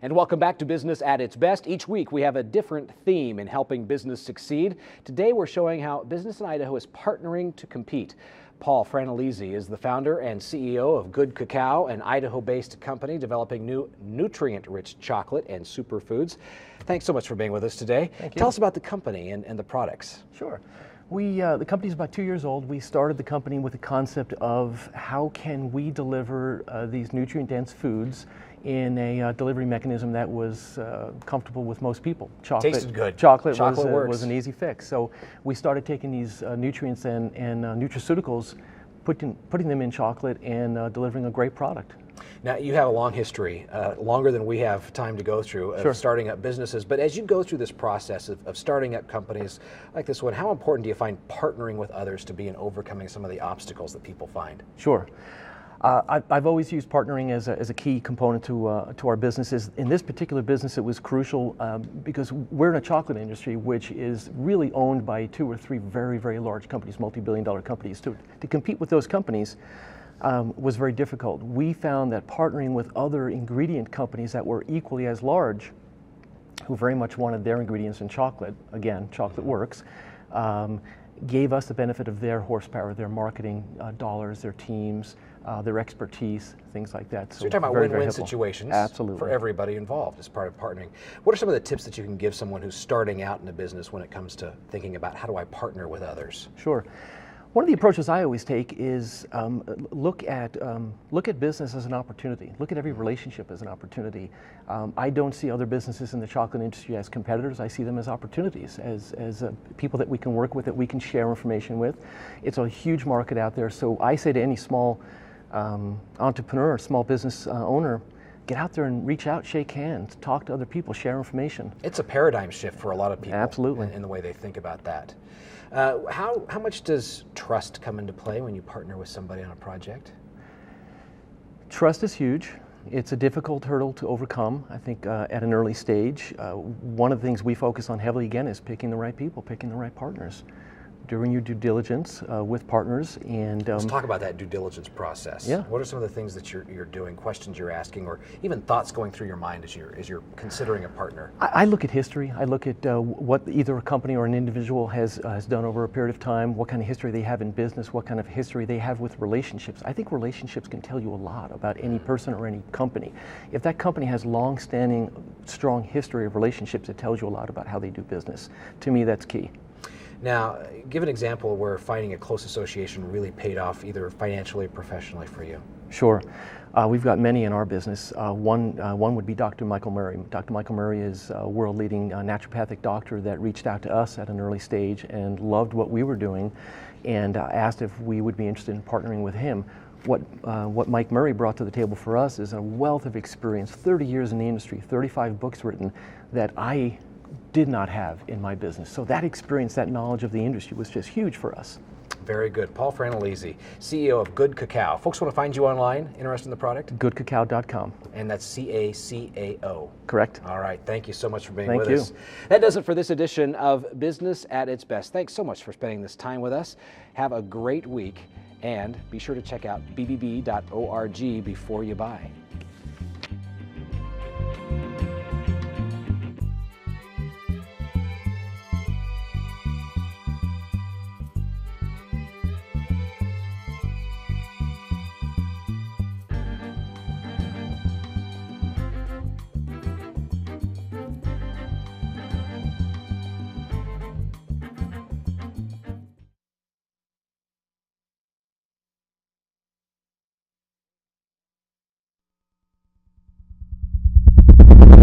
And welcome back to Business at its Best. Each week we have a different theme in helping business succeed. Today we're showing how business in Idaho is partnering to compete. Paul Frantellizzi is the founder and CEO of Good Cacao, an Idaho-based company developing new nutrient-rich chocolate and superfoods. Thanks so much for being with us today. Thank you. Tell us about the company and the products. Sure. The company's about 2 years old. We started the company with the concept of how can we deliver these nutrient-dense foods in a delivery mechanism that was comfortable with most people. Tasted good. Chocolate works. was an easy fix. So we started taking these nutrients and nutraceuticals, putting them in chocolate and delivering a great product. Now, you have a long history, longer than we have time to go through, of Sure. starting up businesses. But as you go through this process of starting up companies like this one, how important do you find partnering with others to be in overcoming some of the obstacles that people find? Sure. I've always used partnering as a key component to our businesses. In this particular business, it was crucial because we're in a chocolate industry which is really owned by 2 or 3 very, very large companies, multi-billion-dollar companies. To compete with those companies was very difficult. We found that partnering with other ingredient companies that were equally as large, who very much wanted their ingredients in chocolate, again, chocolate works, gave us the benefit of their horsepower, their marketing dollars, their teams, their expertise, things like that. So you're talking about win-win situations. Absolutely. For everybody involved as part of partnering. What are some of the tips that you can give someone who's starting out in a business when it comes to thinking about how do I partner with others? Sure. One of the approaches I always take is look at business as an opportunity. Look at every relationship as an opportunity. I don't see other businesses in the chocolate industry as competitors. I see them as opportunities, as people that we can work with, that we can share information with. It's a huge market out there. So I say to any small entrepreneur, small business owner, get out there and reach out, shake hands, talk to other people, share information. It's a paradigm shift for a lot of people. Absolutely. In the way they think about that. How much does trust come into play when you partner with somebody on a project? Trust is huge. It's a difficult hurdle to overcome, I think, at an early stage. One of the things we focus on heavily, again, is picking the right people, picking the right partners. Doing your due diligence with partners. And let's talk about that due diligence process. Yeah. What are some of the things that you're doing, questions you're asking, or even thoughts going through your mind as you're considering a partner? I look at history. I look at what either a company or an individual has done over a period of time, what kind of history they have in business, what kind of history they have with relationships. I think relationships can tell you a lot about any person or any company. If that company has long-standing, strong history of relationships, it tells you a lot about how they do business. To me, that's key. Now, give an example where finding a close association really paid off either financially or professionally for you. Sure. We've got many in our business. One would be Dr. Michael Murray. Dr. Michael Murray is a world-leading naturopathic doctor that reached out to us at an early stage and loved what we were doing and asked if we would be interested in partnering with him. What Mike Murray brought to the table for us is a wealth of experience, 30 years in the industry, 35 books written that I did not have in my business. So that experience, that knowledge of the industry was just huge for us. Very good. Paul Frantellizzi, CEO of Good Cacao. Folks want to find you online, interested in the product? GoodCacao.com. And that's CACAO. Correct. All right. Thank you so much for being with us. That does it for this edition of Business at its Best. Thanks so much for spending this time with us. Have a great week, and be sure to check out bbb.org before you buy.